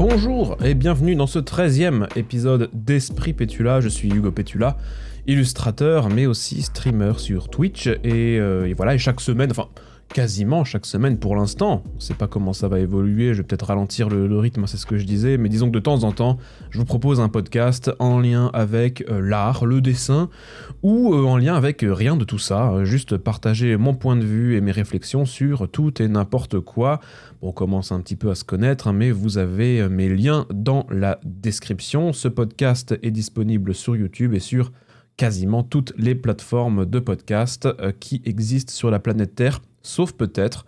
Bonjour et bienvenue dans ce 13e épisode d'Esprit Pétula. Je suis Hugo Pétula, illustrateur mais aussi streamer sur Twitch et voilà, et chaque semaine, enfin quasiment chaque semaine pour l'instant, on sait pas comment ça va évoluer, je vais peut-être ralentir le rythme, c'est ce que je disais, mais disons que de temps en temps, je vous propose un podcast en lien avec l'art, le dessin, ou en lien avec rien de tout ça, juste partager mon point de vue et mes réflexions sur tout et n'importe quoi. On commence un petit peu à se connaître, mais vous avez mes liens dans la description. Ce podcast est disponible sur YouTube et sur quasiment toutes les plateformes de podcast qui existent sur la planète Terre, sauf peut-être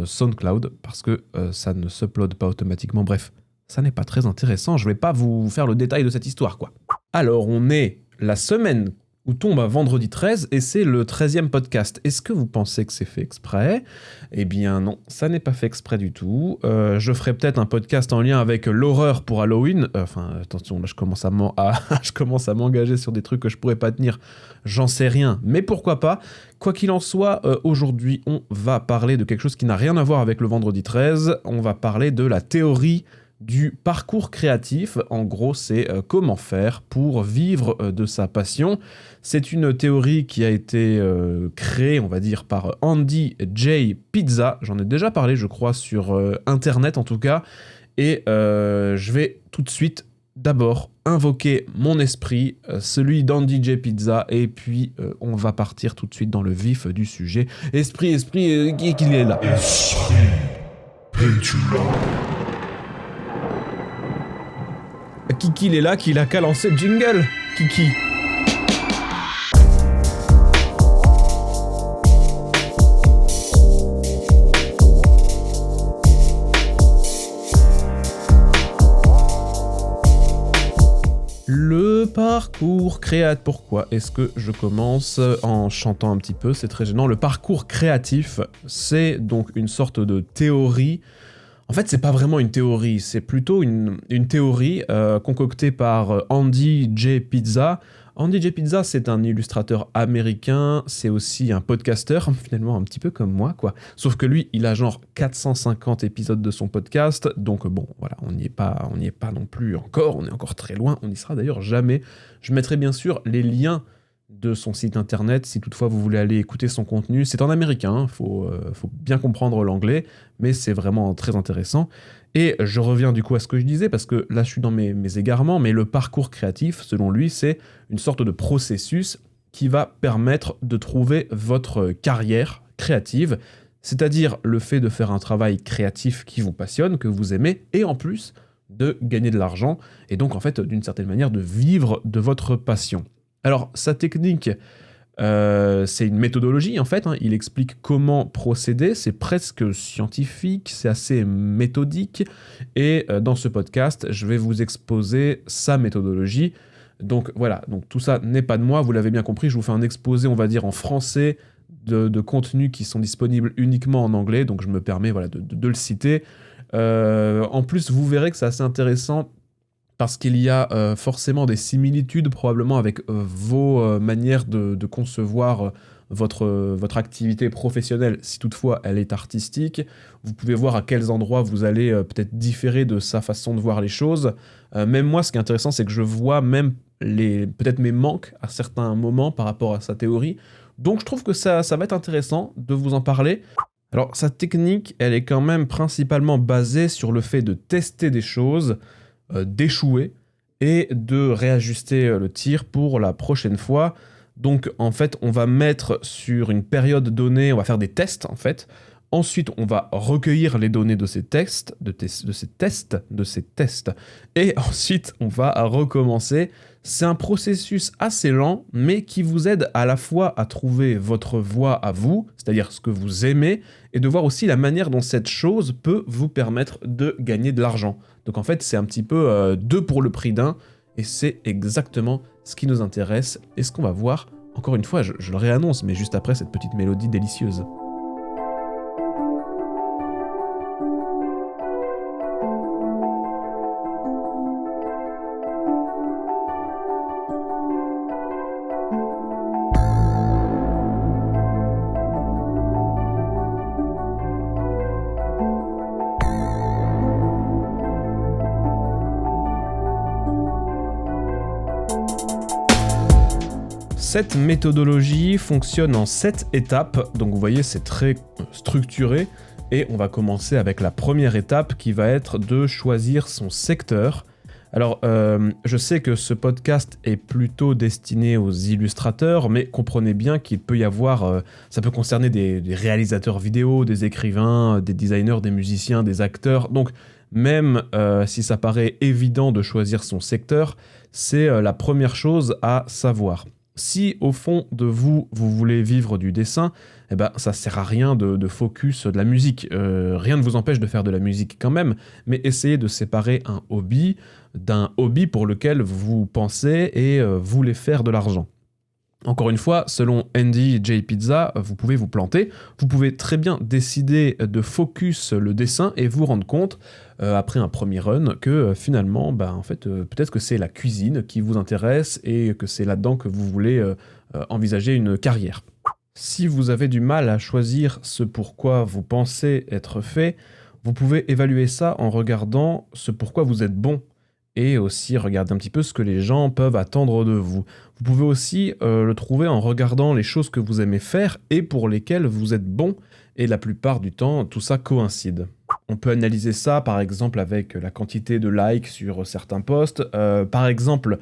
SoundCloud, parce que ça ne s'upload pas automatiquement. Bref, ça n'est pas très intéressant, je vais pas vous faire le détail de cette histoire, quoi. Alors, on est la semaine où tombe un vendredi 13, et c'est le 13e podcast. Est-ce que vous pensez que c'est fait exprès ? Eh bien non, ça n'est pas fait exprès du tout. Je ferai peut-être un podcast en lien avec l'horreur pour Halloween. Attention, là je commence à m'engager sur des trucs que je pourrais pas tenir. J'en sais rien, mais pourquoi pas. Quoi qu'il en soit, aujourd'hui, on va parler de quelque chose qui n'a rien à voir avec le vendredi 13. On va parler de la théorie du parcours créatif. En gros, c'est comment faire pour vivre de sa passion. C'est une théorie qui a été créée, on va dire, par Andy J. Pizza. J'en ai déjà parlé, je crois, sur Internet en tout cas. Et je vais tout de suite, d'abord, invoquer mon esprit, celui d'Andy J. Pizza, et puis on va partir tout de suite dans le vif du sujet. Esprit, qu'il est là. Esprit Pétula. Kiki, il est là, qu'il a qu'à lancer le jingle. Kiki. Le parcours créatif. Pourquoi est-ce que je commence en chantant un petit peu ? C'est très gênant. Le parcours créatif, c'est donc une sorte de théorie. En fait, c'est pas vraiment une théorie, c'est plutôt une théorie concoctée par Andy J. Pizza. Andy J. Pizza, c'est un illustrateur américain, c'est aussi un podcasteur, finalement un petit peu comme moi, quoi. Sauf que lui, il a genre 450 épisodes de son podcast, donc bon, voilà, on n'y est pas non plus encore, on est encore très loin, on n'y sera d'ailleurs jamais. Je mettrai bien sûr les liens de son site internet, si toutefois vous voulez aller écouter son contenu. C'est en américain, faut bien comprendre l'anglais, mais c'est vraiment très intéressant. Et je reviens du coup à ce que je disais, parce que là je suis dans mes égarements, mais le parcours créatif, selon lui, c'est une sorte de processus qui va permettre de trouver votre carrière créative, c'est-à-dire le fait de faire un travail créatif qui vous passionne, que vous aimez, et en plus de gagner de l'argent, et donc en fait d'une certaine manière de vivre de votre passion. Alors, sa technique, c'est une méthodologie, en fait. Il explique comment procéder. C'est presque scientifique, c'est assez méthodique. Et dans ce podcast, je vais vous exposer sa méthodologie. Donc voilà, donc tout ça n'est pas de moi, vous l'avez bien compris. Je vous fais un exposé, on va dire, en français de contenus qui sont disponibles uniquement en anglais. Donc je me permets voilà, de le citer. En plus, vous verrez que c'est assez intéressant parce qu'il y a forcément des similitudes probablement avec vos manières de concevoir votre activité professionnelle, si toutefois elle est artistique. Vous pouvez voir à quels endroits vous allez peut-être différer de sa façon de voir les choses. Même moi, ce qui est intéressant, c'est que je vois même peut-être mes manques à certains moments par rapport à sa théorie. Donc je trouve que ça va être intéressant de vous en parler. Alors sa technique, elle est quand même principalement basée sur le fait de tester des choses, d'échouer et de réajuster le tir pour la prochaine fois. Donc en fait, on va mettre sur une période donnée, on va faire des tests en fait. Ensuite, on va recueillir les données de ces tests, et ensuite, on va recommencer. C'est un processus assez lent, mais qui vous aide à la fois à trouver votre voie à vous, c'est-à-dire ce que vous aimez, et de voir aussi la manière dont cette chose peut vous permettre de gagner de l'argent. Donc en fait, c'est un petit peu deux pour le prix d'un, et c'est exactement ce qui nous intéresse, et ce qu'on va voir, encore une fois, je le réannonce, mais juste après cette petite mélodie délicieuse. Cette méthodologie fonctionne en 7 étapes, donc vous voyez c'est très structuré, et on va commencer avec la première étape qui va être de choisir son secteur. Alors, je sais que ce podcast est plutôt destiné aux illustrateurs, mais comprenez bien qu'il peut y avoir... ça peut concerner des réalisateurs vidéo, des écrivains, des designers, des musiciens, des acteurs. Donc, même si ça paraît évident de choisir son secteur, c'est la première chose à savoir. Si au fond de vous, vous voulez vivre du dessin, eh ben, ça sert à rien de focus de la musique. Rien ne vous empêche de faire de la musique quand même, mais essayez de séparer un hobby d'un hobby pour lequel vous pensez et voulez faire de l'argent. Encore une fois, selon Andy J. Pizza, vous pouvez vous planter. Vous pouvez très bien décider de focus le dessin et vous rendre compte, après un premier run, que finalement, peut-être que c'est la cuisine qui vous intéresse et que c'est là-dedans que vous voulez envisager une carrière. Si vous avez du mal à choisir ce pourquoi vous pensez être fait, vous pouvez évaluer ça en regardant ce pourquoi vous êtes bon. Et aussi regarder un petit peu ce que les gens peuvent attendre de vous. Vous pouvez aussi le trouver en regardant les choses que vous aimez faire et pour lesquelles vous êtes bon, et la plupart du temps, tout ça coïncide. On peut analyser ça, par exemple, avec la quantité de likes sur certains posts. Par exemple,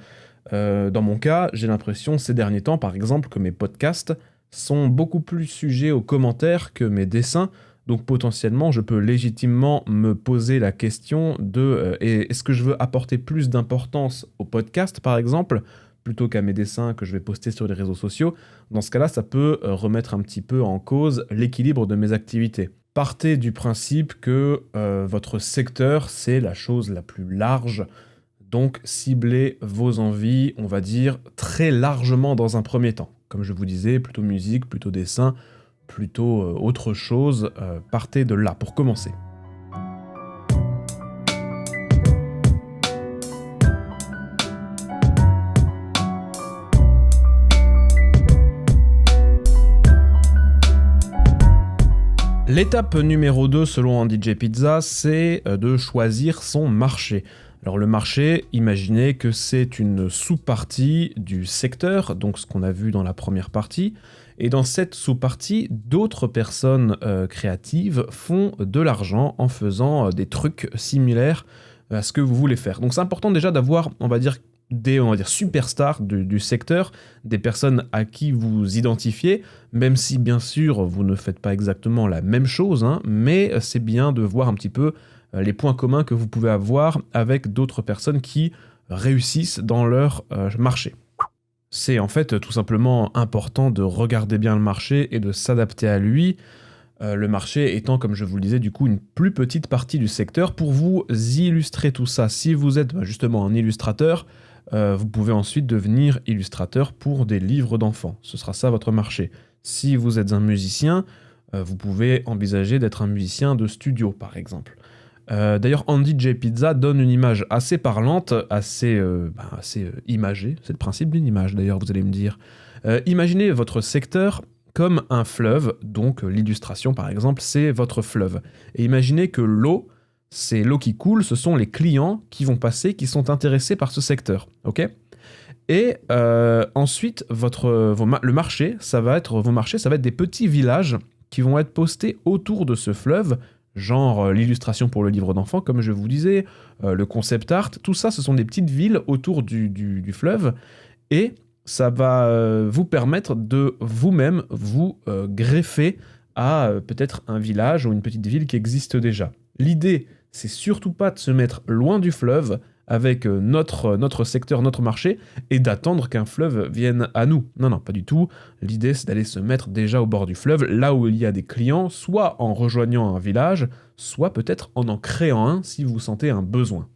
dans mon cas, j'ai l'impression ces derniers temps, par exemple, que mes podcasts sont beaucoup plus sujets aux commentaires que mes dessins. Donc potentiellement, je peux légitimement me poser la question de est-ce que je veux apporter plus d'importance au podcast, par exemple, plutôt qu'à mes dessins que je vais poster sur les réseaux sociaux. Dans ce cas-là, ça peut remettre un petit peu en cause l'équilibre de mes activités. Partez du principe que votre secteur, c'est la chose la plus large. Donc ciblez vos envies, on va dire, très largement dans un premier temps. Comme je vous disais, plutôt musique, plutôt dessin, plutôt autre chose, partez de là pour commencer. L'étape numéro 2 selon Andy J. Pizza, c'est de choisir son marché. Alors le marché, imaginez que c'est une sous-partie du secteur, donc ce qu'on a vu dans la première partie, et dans cette sous-partie, d'autres personnes créatives font de l'argent en faisant des trucs similaires à ce que vous voulez faire. Donc c'est important déjà d'avoir, on va dire, des superstars du secteur, des personnes à qui vous identifiez, même si bien sûr vous ne faites pas exactement la même chose, mais c'est bien de voir un petit peu les points communs que vous pouvez avoir avec d'autres personnes qui réussissent dans leur marché. C'est en fait tout simplement important de regarder bien le marché et de s'adapter à lui, le marché étant, comme je vous le disais, du coup une plus petite partie du secteur. Pour vous illustrer tout ça, si vous êtes justement un illustrateur, vous pouvez ensuite devenir illustrateur pour des livres d'enfants. Ce sera ça votre marché. Si vous êtes un musicien, vous pouvez envisager d'être un musicien de studio, par exemple. D'ailleurs, Andy J. Pizza donne une image assez parlante, assez imagée. C'est le principe d'une image, d'ailleurs, vous allez me dire. Imaginez votre secteur comme un fleuve, donc l'illustration, par exemple, c'est votre fleuve. Et imaginez que l'eau, c'est l'eau qui coule, ce sont les clients qui vont passer, qui sont intéressés par ce secteur, ok ? Et ensuite, le marché, ça va être des petits villages qui vont être postés autour de ce fleuve, genre l'illustration pour le livre d'enfant, comme je vous disais, le concept art, tout ça, ce sont des petites villes autour du fleuve, et ça va vous permettre de vous-même vous greffer à peut-être un village ou une petite ville qui existe déjà. L'idée, c'est surtout pas de se mettre loin du fleuve avec notre secteur, notre marché, et d'attendre qu'un fleuve vienne à nous. Non, pas du tout. L'idée, c'est d'aller se mettre déjà au bord du fleuve, là où il y a des clients, soit en rejoignant un village, soit peut-être en créant un si vous sentez un besoin.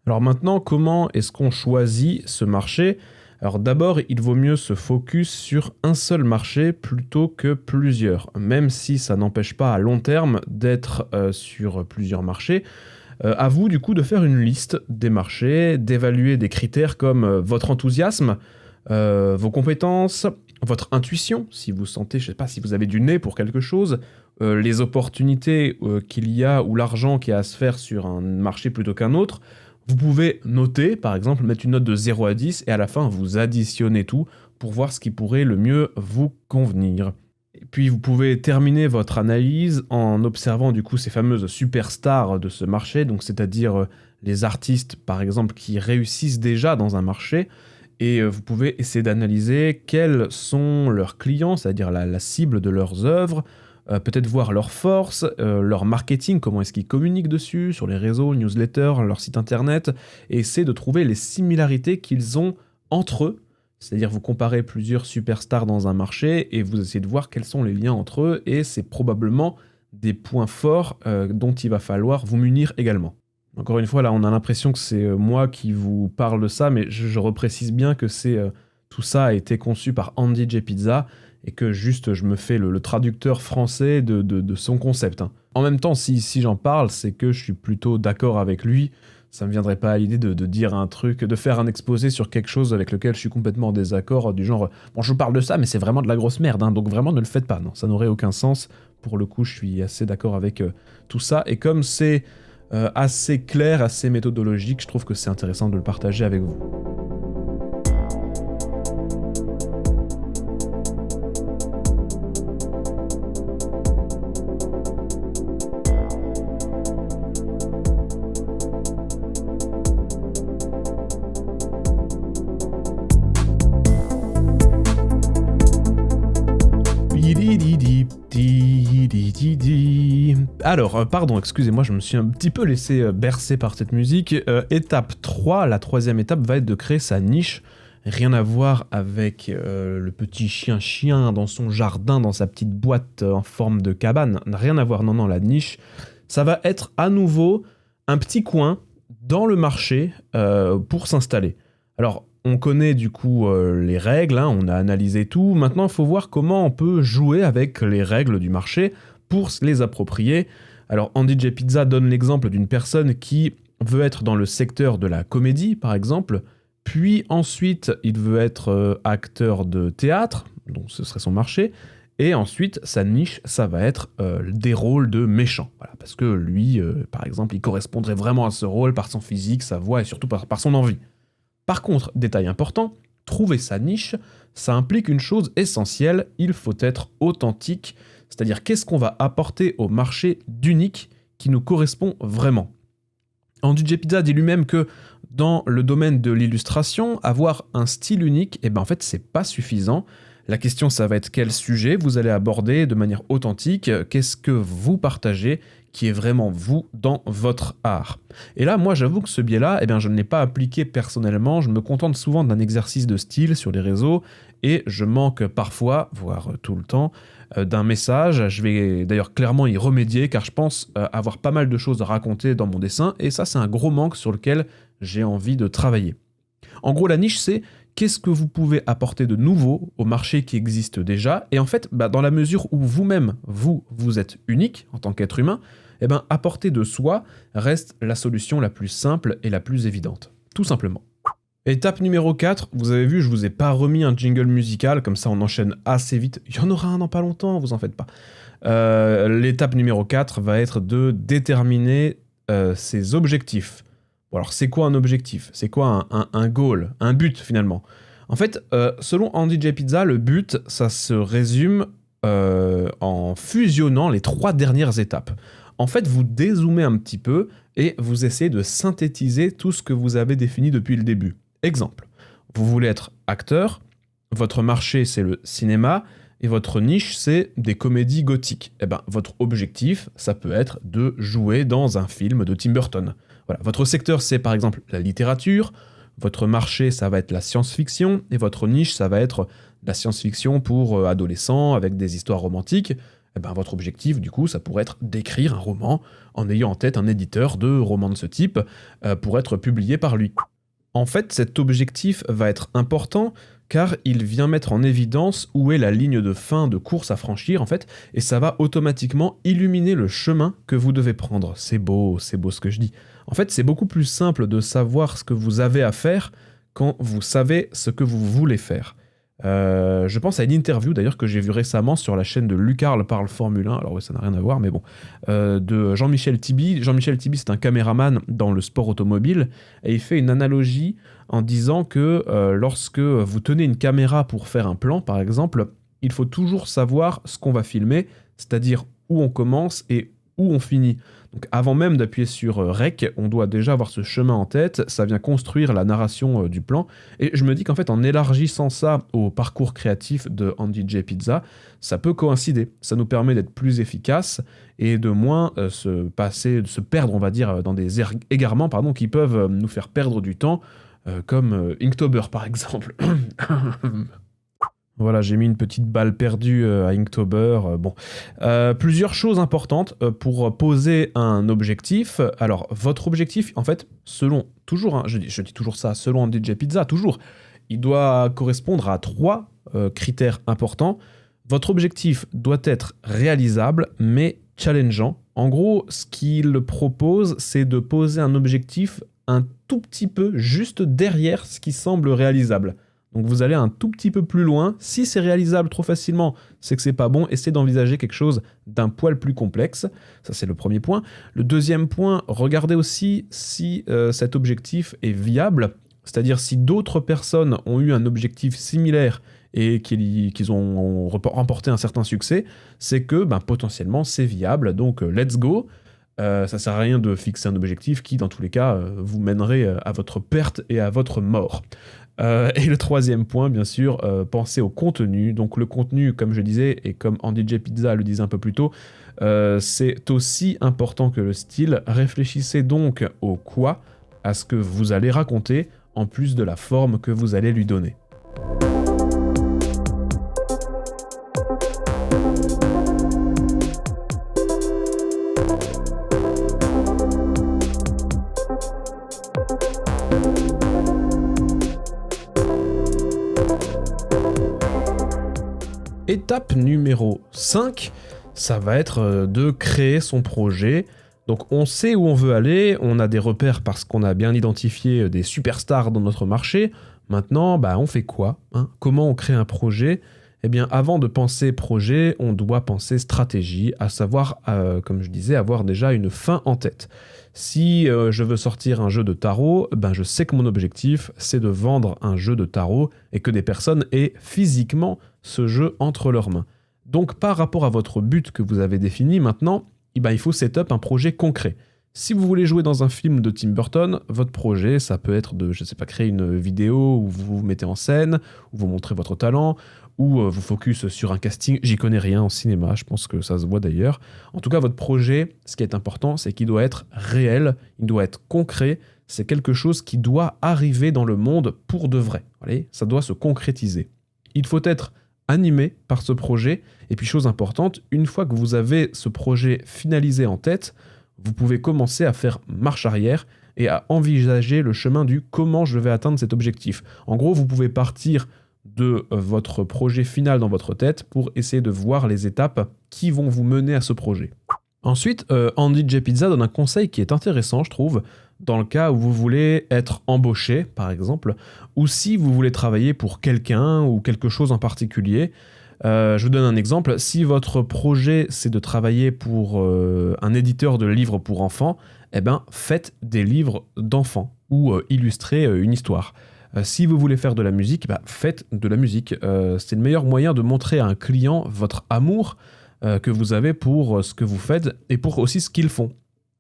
Alors maintenant, comment est-ce qu'on choisit ce marché ? Alors d'abord, il vaut mieux se focus sur un seul marché plutôt que plusieurs, même si ça n'empêche pas à long terme d'être sur plusieurs marchés. À vous, du coup, de faire une liste des marchés, d'évaluer des critères comme votre enthousiasme, vos compétences, votre intuition, si vous sentez, je sais pas, si vous avez du nez pour quelque chose, les opportunités qu'il y a ou l'argent qu'il y a à se faire sur un marché plutôt qu'un autre. Vous pouvez noter, par exemple, mettre une note de 0 à 10 et à la fin, vous additionnez tout pour voir ce qui pourrait le mieux vous convenir. Et puis vous pouvez terminer votre analyse en observant du coup ces fameuses superstars de ce marché, donc c'est-à-dire les artistes par exemple qui réussissent déjà dans un marché, et vous pouvez essayer d'analyser quels sont leurs clients, c'est-à-dire la cible de leurs œuvres, peut-être voir leurs forces, leur marketing, comment est-ce qu'ils communiquent dessus, sur les réseaux, newsletters, leur site internet, et essayer de trouver les similarités qu'ils ont entre eux. C'est-à-dire vous comparez plusieurs superstars dans un marché et vous essayez de voir quels sont les liens entre eux, et c'est probablement des points forts dont il va falloir vous munir également. Encore une fois, là, on a l'impression que c'est moi qui vous parle de ça, mais je reprécise bien que tout ça a été conçu par Andy J. Pizza, et que juste je me fais le traducteur français de son concept. Hein. En même temps, si j'en parle, c'est que je suis plutôt d'accord avec lui. Ça me viendrait pas à l'idée de dire un truc, de faire un exposé sur quelque chose avec lequel je suis complètement en désaccord, du genre « Bon, je vous parle de ça, mais c'est vraiment de la grosse merde, hein, donc vraiment ne le faites pas. » Non, ça n'aurait aucun sens. Pour le coup, je suis assez d'accord avec tout ça. Et comme c'est assez clair, assez méthodologique, je trouve que c'est intéressant de le partager avec vous. Alors, pardon, excusez-moi, je me suis un petit peu laissé bercer par cette musique. Étape 3, la troisième étape va être de créer sa niche. Rien à voir avec le petit chien dans son jardin, dans sa petite boîte en forme de cabane. Rien à voir, non, la niche. Ça va être à nouveau un petit coin dans le marché pour s'installer. Alors, on connaît du coup les règles, hein, on a analysé tout. Maintenant, il faut voir comment on peut jouer avec les règles du marché pour se les approprier. Alors, Andy J. Pizza donne l'exemple d'une personne qui veut être dans le secteur de la comédie, par exemple, puis ensuite, il veut être acteur de théâtre, donc ce serait son marché, et ensuite, sa niche, ça va être des rôles de méchants. Voilà, parce que lui, par exemple, il correspondrait vraiment à ce rôle par son physique, sa voix et surtout par son envie. Par contre, détail important, trouver sa niche, ça implique une chose essentielle, il faut être authentique, c'est-à-dire qu'est-ce qu'on va apporter au marché d'unique qui nous correspond vraiment. Andy J. Pizza dit lui-même que dans le domaine de l'illustration, avoir un style unique, en fait, c'est pas suffisant. La question, ça va être quel sujet vous allez aborder de manière authentique, qu'est-ce que vous partagez, qui est vraiment vous dans votre art. Et là, moi, j'avoue que ce biais-là, je ne l'ai pas appliqué personnellement, je me contente souvent d'un exercice de style sur les réseaux, et je manque parfois, voire tout le temps, d'un message. Je vais d'ailleurs clairement y remédier, car je pense avoir pas mal de choses à raconter dans mon dessin, et ça, c'est un gros manque sur lequel j'ai envie de travailler. En gros, la niche, c'est qu'est-ce que vous pouvez apporter de nouveau au marché qui existe déjà, et en fait, dans la mesure où vous-même, vous êtes unique en tant qu'être humain, apporter de soi reste la solution la plus simple et la plus évidente, tout simplement. Étape numéro 4, vous avez vu, je vous ai pas remis un jingle musical, comme ça on enchaîne assez vite, il y en aura un dans pas longtemps, vous en faites pas. L'étape numéro 4 va être de déterminer ses objectifs. Bon, alors c'est quoi un objectif ? C'est quoi un goal ? Un but finalement ? En fait, selon Andy J. Pizza, le but, ça se résume en fusionnant les 3 dernières étapes. En fait, vous dézoomez un petit peu et vous essayez de synthétiser tout ce que vous avez défini depuis le début. Exemple, vous voulez être acteur, votre marché c'est le cinéma et votre niche c'est des comédies gothiques. Votre objectif, ça peut être de jouer dans un film de Tim Burton. Voilà, votre secteur c'est par exemple la littérature, votre marché ça va être la science-fiction et votre niche ça va être la science-fiction pour adolescents avec des histoires romantiques. Votre objectif, du coup, ça pourrait être d'écrire un roman en ayant en tête un éditeur de romans de ce type pour être publié par lui. En fait, cet objectif va être important car il vient mettre en évidence où est la ligne de fin de course à franchir, en fait, et ça va automatiquement illuminer le chemin que vous devez prendre. C'est beau ce que je dis. En fait, c'est beaucoup plus simple de savoir ce que vous avez à faire quand vous savez ce que vous voulez faire. Je pense à une interview d'ailleurs que j'ai vue récemment sur la chaîne de Lucarle parle Formule 1, alors ouais, ça n'a rien à voir, mais bon, de Jean-Michel Tiby. Jean-Michel Tiby, c'est un caméraman dans le sport automobile, et il fait une analogie en disant que lorsque vous tenez une caméra pour faire un plan, par exemple, il faut toujours savoir ce qu'on va filmer, c'est-à-dire où on commence et où on finit. Donc avant même d'appuyer sur Rec, on doit déjà avoir ce chemin en tête, ça vient construire la narration du plan, et je me dis qu'en fait en élargissant ça au parcours créatif de Andy J. Pizza, ça peut coïncider, ça nous permet d'être plus efficace et de moins se perdre, on va dire, dans des égarements qui peuvent nous faire perdre du temps, comme Inktober par exemple. Voilà, j'ai mis une petite balle perdue à Inktober. Plusieurs choses importantes pour poser un objectif. Alors, votre objectif, en fait, toujours, hein, je dis toujours ça, selon Andy J. Pizza, toujours, il doit correspondre à 3 critères importants. Votre objectif doit être réalisable, mais challengeant. En gros, ce qu'il propose, c'est de poser un objectif un tout petit peu juste derrière ce qui semble réalisable. Donc vous allez un tout petit peu plus loin. Si c'est réalisable trop facilement, c'est que c'est pas bon. Essayez d'envisager quelque chose d'un poil plus complexe. Ça, c'est le premier point. Le deuxième point, regardez aussi si cet objectif est viable. C'est-à-dire si d'autres personnes ont eu un objectif similaire et qu'ils ont remporté un certain succès, c'est que potentiellement c'est viable. Donc let's go. Ça sert à rien de fixer un objectif qui, dans tous les cas, vous mènerait à votre perte et à votre mort. Et le troisième point, bien sûr, pensez au contenu. Donc le contenu, comme je disais, et comme Andy J. Pizza le disait un peu plus tôt, c'est aussi important que le style. Réfléchissez donc au quoi, à ce que vous allez raconter, en plus de la forme que vous allez lui donner. Étape numéro 5, ça va être de créer son projet. Donc on sait où on veut aller, on a des repères parce qu'on a bien identifié des superstars dans notre marché. Maintenant, on fait quoi, hein? Comment on crée un projet? Eh bien, avant de penser projet, on doit penser stratégie, à savoir, comme je disais, avoir déjà une fin en tête. Si je veux sortir un jeu de tarot, je sais que mon objectif, c'est de vendre un jeu de tarot et que des personnes aient physiquement ce jeu entre leurs mains. Donc, par rapport à votre but que vous avez défini maintenant, il faut set up un projet concret. Si vous voulez jouer dans un film de Tim Burton, votre projet, ça peut être de, créer une vidéo où vous vous mettez en scène, où vous montrez votre talent, ou vous focus sur un casting. J'y connais rien en cinéma, je pense que ça se voit d'ailleurs. En tout cas, votre projet, ce qui est important, c'est qu'il doit être réel, il doit être concret, c'est quelque chose qui doit arriver dans le monde pour de vrai. Allez, ça doit se concrétiser. Il faut être animé par ce projet, et puis chose importante, une fois que vous avez ce projet finalisé en tête, vous pouvez commencer à faire marche arrière et à envisager le chemin du comment je vais atteindre cet objectif. En gros, vous pouvez partir de votre projet final dans votre tête pour essayer de voir les étapes qui vont vous mener à ce projet. Ensuite, Andy J. Pizza donne un conseil qui est intéressant, je trouve, dans le cas où vous voulez être embauché, par exemple, ou si vous voulez travailler pour quelqu'un ou quelque chose en particulier. Je vous donne un exemple. Si votre projet, c'est de travailler pour un éditeur de livres pour enfants, faites des livres d'enfants ou illustrez une histoire. Si vous voulez faire de la musique, faites de la musique. C'est le meilleur moyen de montrer à un client votre amour que vous avez pour ce que vous faites et pour aussi ce qu'ils font.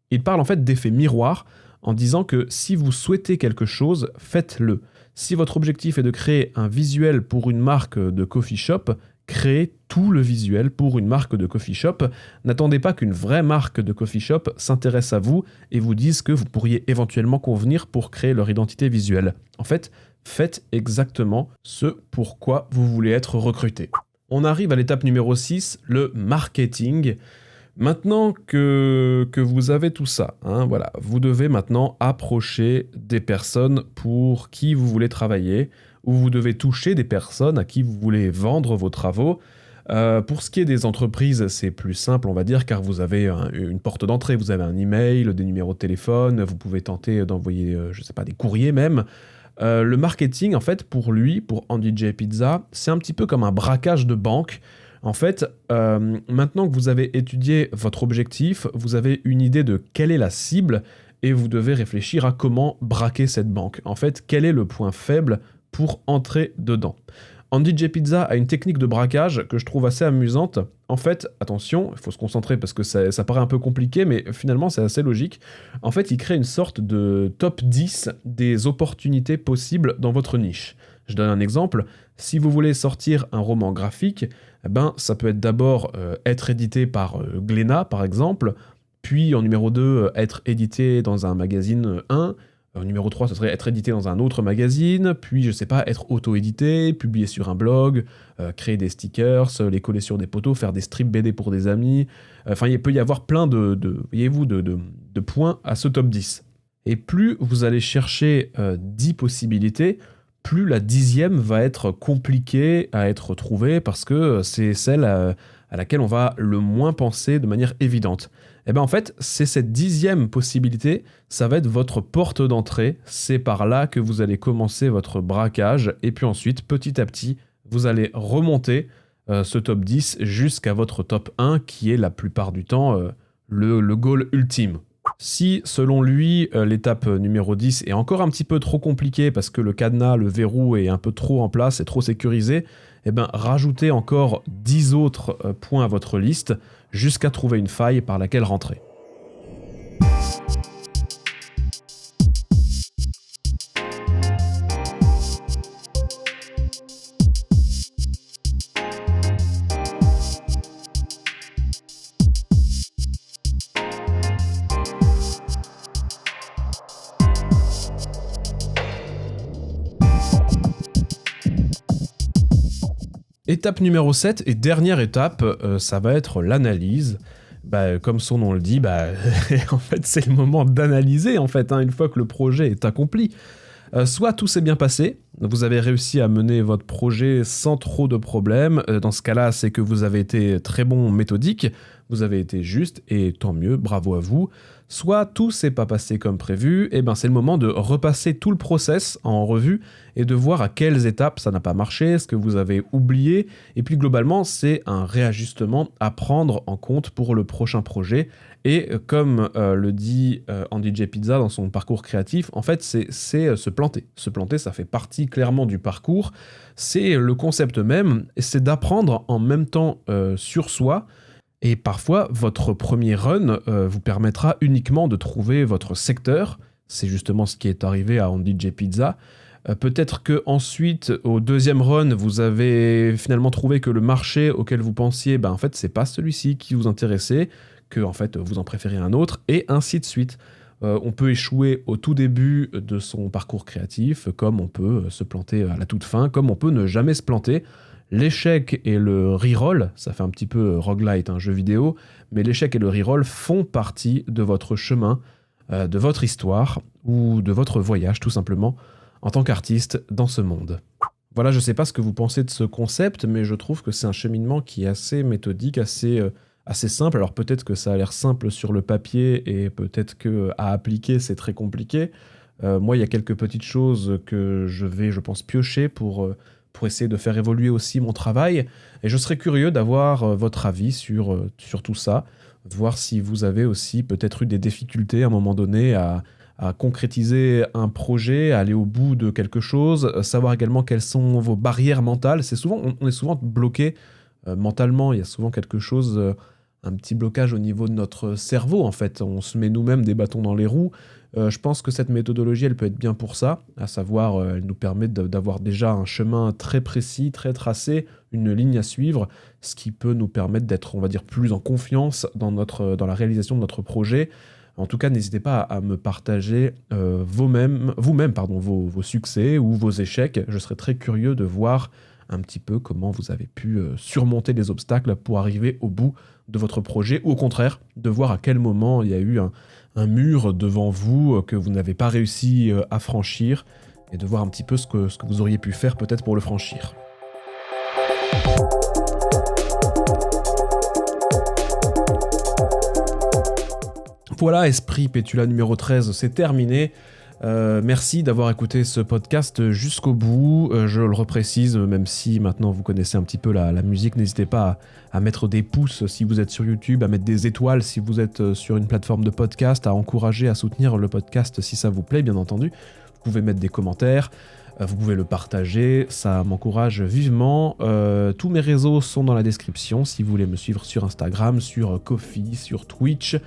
Il parle en fait d'effet miroir en disant que si vous souhaitez quelque chose, faites-le. Si votre objectif est de créer un visuel pour une marque de coffee shop, créez tout le visuel pour une marque de coffee shop. N'attendez pas qu'une vraie marque de coffee shop s'intéresse à vous et vous dise que vous pourriez éventuellement convenir pour créer leur identité visuelle. En fait, faites exactement ce pourquoi vous voulez être recruté. On arrive à l'étape numéro 6, le marketing. Maintenant que vous avez tout ça, vous devez maintenant approcher des personnes pour qui vous voulez travailler, ou vous devez toucher des personnes à qui vous voulez vendre vos travaux. Pour ce qui est des entreprises, c'est plus simple, on va dire, car vous avez une porte d'entrée, vous avez un email, des numéros de téléphone, vous pouvez tenter d'envoyer, des courriers même. Le marketing, en fait, pour lui, pour Andy J. Pizza, c'est un petit peu comme un braquage de banque. En fait, maintenant que vous avez étudié votre objectif, vous avez une idée de quelle est la cible et vous devez réfléchir à comment braquer cette banque. En fait, quel est le point faible pour entrer dedans. Andy J. Pizza a une technique de braquage que je trouve assez amusante. En fait, attention, il faut se concentrer parce que ça paraît un peu compliqué, mais finalement c'est assez logique. En fait, il crée une sorte de top 10 des opportunités possibles dans votre niche. Je donne un exemple. Si vous voulez sortir un roman graphique, ça peut être d'abord être édité par Glénat, par exemple, puis en numéro 2, être édité dans un magazine 1, numéro 3, ce serait être édité dans un autre magazine, puis, je sais pas, être auto-édité, publier sur un blog, créer des stickers, les coller sur des poteaux, faire des strips BD pour des amis. Enfin, il peut y avoir plein de points à ce top 10. Et plus vous allez chercher 10 possibilités, plus la 10e va être compliquée à être trouvée, parce que c'est celle à laquelle on va le moins penser de manière évidente. Et en fait, c'est cette 10e possibilité, ça va être votre porte d'entrée, c'est par là que vous allez commencer votre braquage, et puis ensuite, petit à petit, vous allez remonter ce top 10 jusqu'à votre top 1, qui est la plupart du temps le goal ultime. Si, selon lui, l'étape numéro 10 est encore un petit peu trop compliquée parce que le cadenas, le verrou est un peu trop en place et trop sécurisé, rajoutez encore 10 autres points à votre liste jusqu'à trouver une faille par laquelle rentrer. Étape numéro 7 et dernière étape, ça va être l'analyse. Comme son nom le dit, en fait, c'est le moment d'analyser, en fait, une fois que le projet est accompli. Soit tout s'est bien passé, vous avez réussi à mener votre projet sans trop de problèmes. Dans ce cas-là, c'est que vous avez été très bon méthodique, vous avez été juste, et tant mieux, bravo à vous. Soit tout s'est pas passé comme prévu, c'est le moment de repasser tout le process en revue et de voir à quelles étapes ça n'a pas marché, ce que vous avez oublié, et puis globalement, c'est un réajustement à prendre en compte pour le prochain projet. Et comme le dit Andy J. Pizza dans son parcours créatif, en fait, c'est se planter. Se planter, ça fait partie clairement du parcours. C'est le concept même, et c'est d'apprendre en même temps sur soi. Et parfois, votre premier run vous permettra uniquement de trouver votre secteur. C'est justement ce qui est arrivé à Andy J. Pizza. Peut-être qu'ensuite, au deuxième run, vous avez finalement trouvé que le marché auquel vous pensiez, en fait, c'est pas celui-ci qui vous intéressait, que en fait, vous en préférez un autre, et ainsi de suite. On peut échouer au tout début de son parcours créatif, comme on peut se planter à la toute fin, comme on peut ne jamais se planter. L'échec et le reroll, ça fait un petit peu roguelite, un jeu vidéo, mais l'échec et le reroll font partie de votre chemin, de votre histoire, ou de votre voyage tout simplement, en tant qu'artiste dans ce monde. Voilà, je sais pas ce que vous pensez de ce concept, mais je trouve que c'est un cheminement qui est assez méthodique, assez simple. Alors peut-être que ça a l'air simple sur le papier, et peut-être qu'à appliquer c'est très compliqué. Moi, il y a quelques petites choses que je vais, je pense, piocher pour essayer de faire évoluer aussi mon travail. Et je serais curieux d'avoir votre avis sur tout ça, voir si vous avez aussi peut-être eu des difficultés à un moment donné à concrétiser un projet, à aller au bout de quelque chose, savoir également quelles sont vos barrières mentales. On est souvent bloqué mentalement, il y a souvent quelque chose, un petit blocage au niveau de notre cerveau, en fait. On se met nous-mêmes des bâtons dans les roues. Je pense que cette méthodologie, elle peut être bien pour ça, à savoir, elle nous permet d'avoir déjà un chemin très précis, très tracé, une ligne à suivre, ce qui peut nous permettre d'être, on va dire, plus en confiance dans la réalisation de notre projet. En tout cas, n'hésitez pas à me partager vous-même, vos succès ou vos échecs. Je serais très curieux de voir un petit peu comment vous avez pu surmonter les obstacles pour arriver au bout de votre projet, ou au contraire, de voir à quel moment il y a eu un mur devant vous que vous n'avez pas réussi à franchir, et de voir un petit peu ce que vous auriez pu faire peut-être pour le franchir. Voilà, Esprit Pétula numéro 13, c'est terminé. Merci d'avoir écouté ce podcast jusqu'au bout. Je le reprécise, même si maintenant vous connaissez un petit peu la musique, n'hésitez pas à mettre des pouces si vous êtes sur YouTube, à mettre des étoiles si vous êtes sur une plateforme de podcast, à encourager, à soutenir le podcast si ça vous plaît, bien entendu. Vous pouvez mettre des commentaires, vous pouvez le partager, ça m'encourage vivement. Tous mes réseaux sont dans la description si vous voulez me suivre sur Instagram, sur Ko-fi, sur Twitch.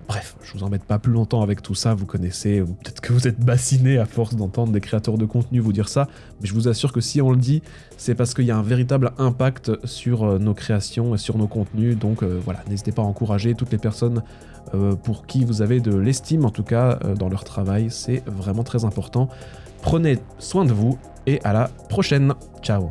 Bref, je vous embête pas plus longtemps avec tout ça, vous connaissez, peut-être que vous êtes bassiné à force d'entendre des créateurs de contenu vous dire ça, mais je vous assure que si on le dit, c'est parce qu'il y a un véritable impact sur nos créations et sur nos contenus, donc voilà, n'hésitez pas à encourager toutes les personnes pour qui vous avez de l'estime, en tout cas dans leur travail, c'est vraiment très important. Prenez soin de vous et à la prochaine, ciao.